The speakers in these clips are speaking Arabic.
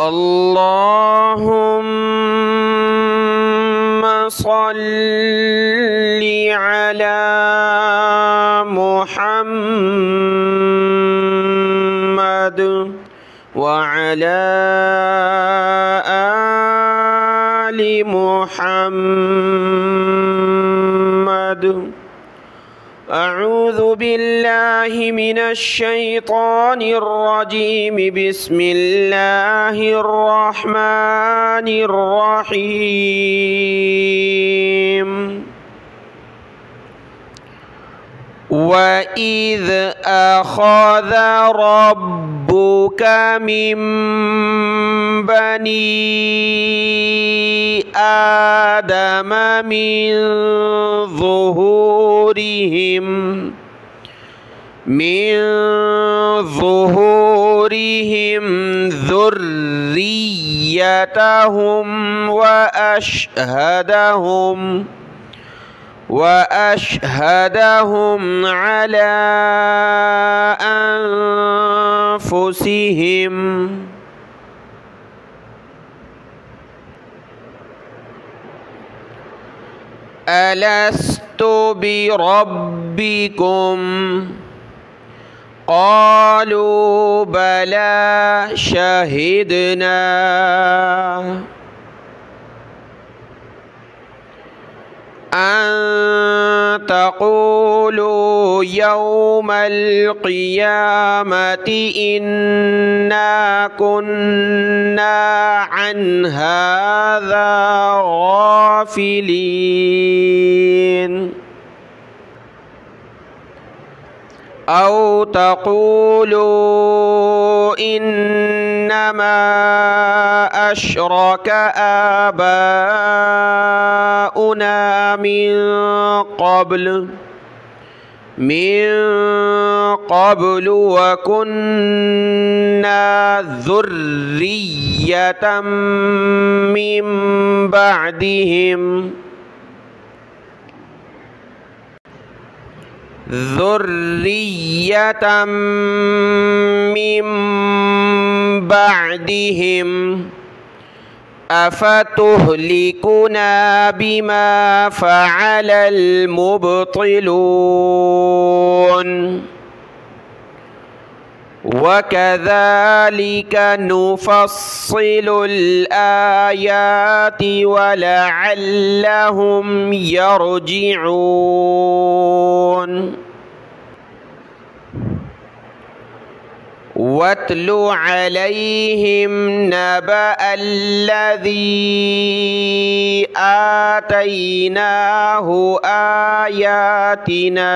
اللهم صل على محمد وعلى آل محمد. أعوذ بالله من الشيطان الرجيم. بسم الله الرحمن الرحيم. وإذ أخذ ربك من بني آدم من ظهورهم ذريتهم وأشهدهم على أنفسهم ألست بربكم؟ قالوا بلى شهدنا أن تقولوا يوم القيامة إنا كنا عن هذا غافلين أو تقولوا إنما أشرك آباؤنا من قبل وكنا ذرية من بعدهم أفتهلكنا بما فعل المبطلون وكذلك نفصل الآيات ولعلهم يرجعون. واتل عليهم نبأ الذي آتيناه آياتنا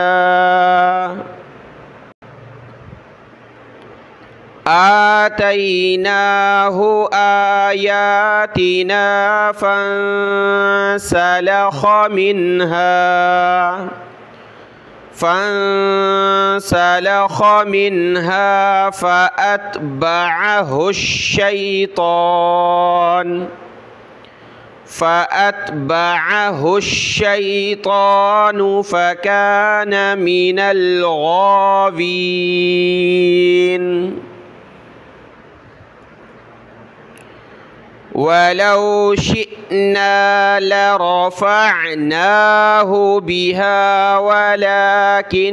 فانسلخ منها فأتبعه الشيطان فكان من الغاوين. ولو شئنا لرفعناه بها ولكنه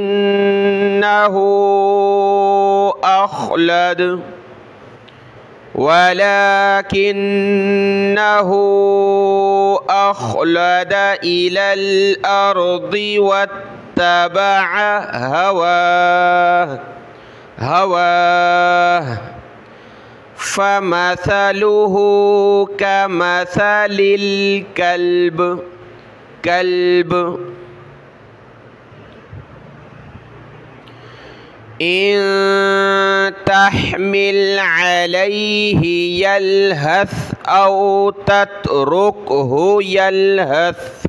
أخلد إلى الأرض واتبع هواه فمثله كمثل الكلب إن تحمل عليه يلهث أو تتركه يلهث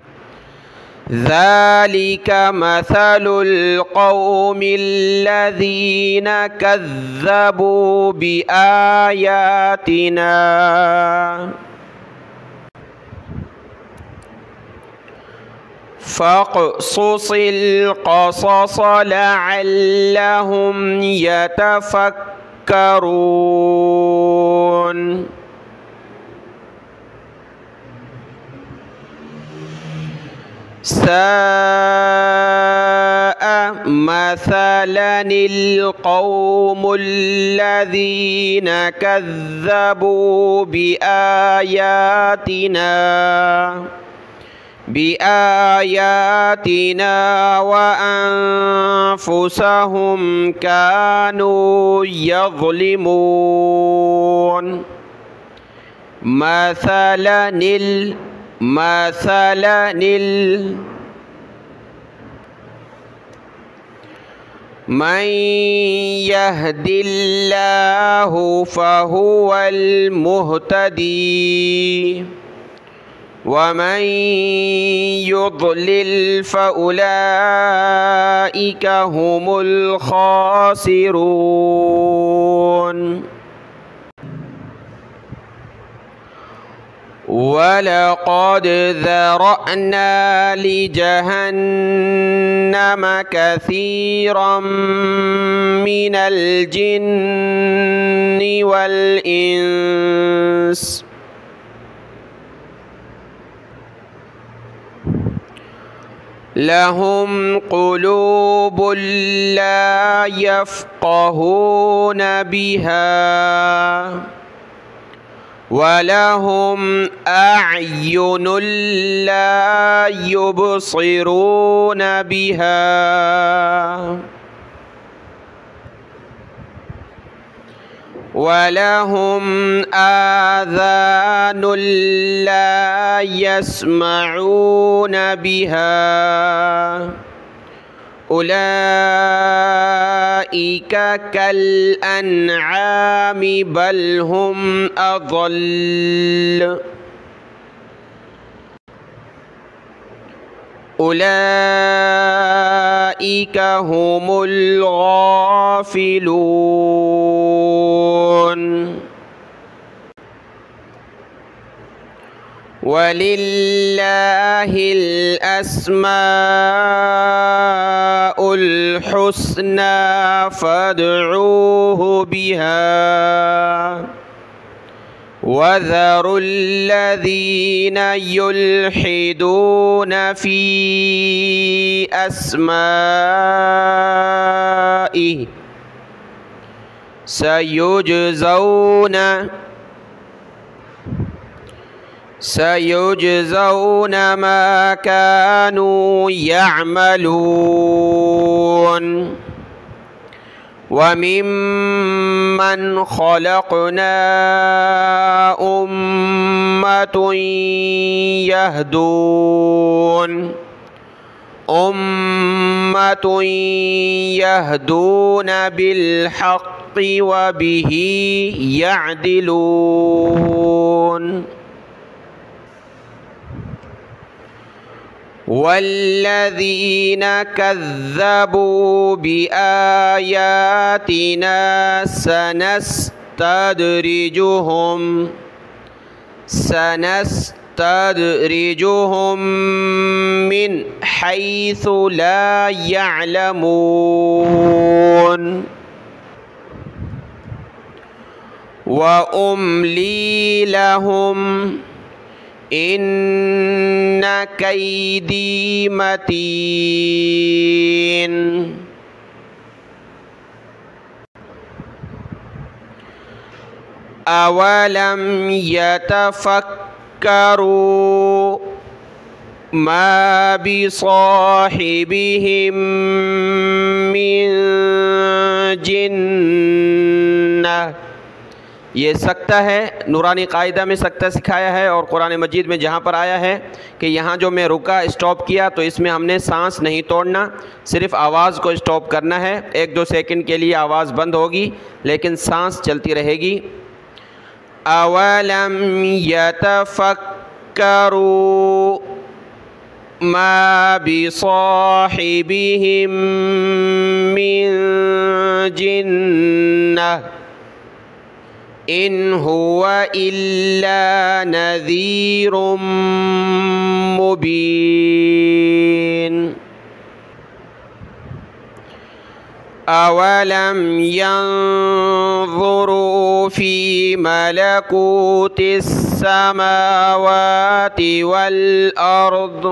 ذلك مثل القوم الذين كذبوا بآياتنا فاقصص القصص لعلهم يتفكرون ساء مثلا القوم الذين كذبوا بآياتنا وأنفسهم كانوا يظلمون. من يهد الله فهو المهتدي ومن يضلل فأولئك هم الخاسرون. ولقد ذرأنا لجهنم كثيرا من الجن والإنس لهم قلوب لا يفقهون بها ولهم أعين لا يبصرون بها ولهم آذان لا يسمعون بها أولئك كالأنعام بل هم أضل أولئك هم الغافلون. ولله الأسماء الحسنى فادعوه بها وذروا الذين يلحدون في أسمائه سيجزون ما كانوا يعملون. وممن خلقنا أمة يهدون بالحق وبه يعدلون. والذين كذبوا بآياتنا سنستدرجهم من حيث لا يعلمون وأملي لهم إن كيدي متين. أولم يتفكروا ما بصاحبهم من जिन्ना। ये सकता है नूरानी कायदा में सकता सिखाया है और कुरान मजीद में जहाँ पर आया है कि यहाँ जो मैं रुका स्टॉप किया तो इसमें हमने सांस नहीं तोड़ना, सिर्फ आवाज़ को स्टॉप करना है। 1-2 सेकंड के लिए आवाज़ बंद होगी लेकिन सांस चलती रहेगी। अवलम यतफक्करू मा बिसाहिबिहिम मिन जिन्नह इन हुवा इल्ला नज़ीरुम मुबीन। अवलम यंज़ुरू फ़ी मलकूतिस समावाति वल अर्द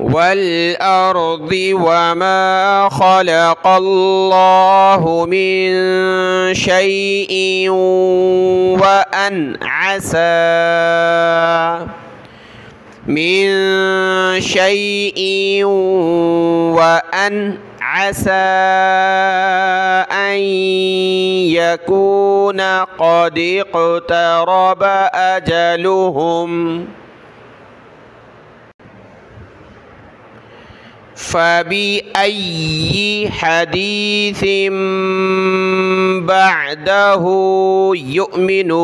वल्अर्द वमा खलक़ल्लाहु मिन शैइन व अन असा मिन शैइन व अन असा अन यकून क़द इक़्तरब अजलुहुम फ़बिअय्यि हदीसिम बअदहु युमिनून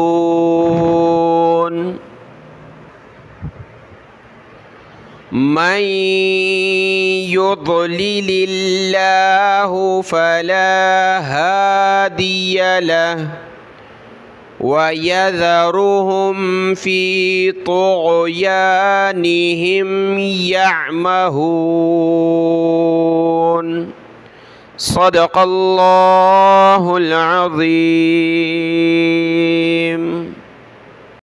मन युद्लिलिल्लाहु फला हादिय लहु वयज़रुहुम फ़ी तुग़यानिहिम यअमहून। सदक़ल्लाहुल अज़ीम।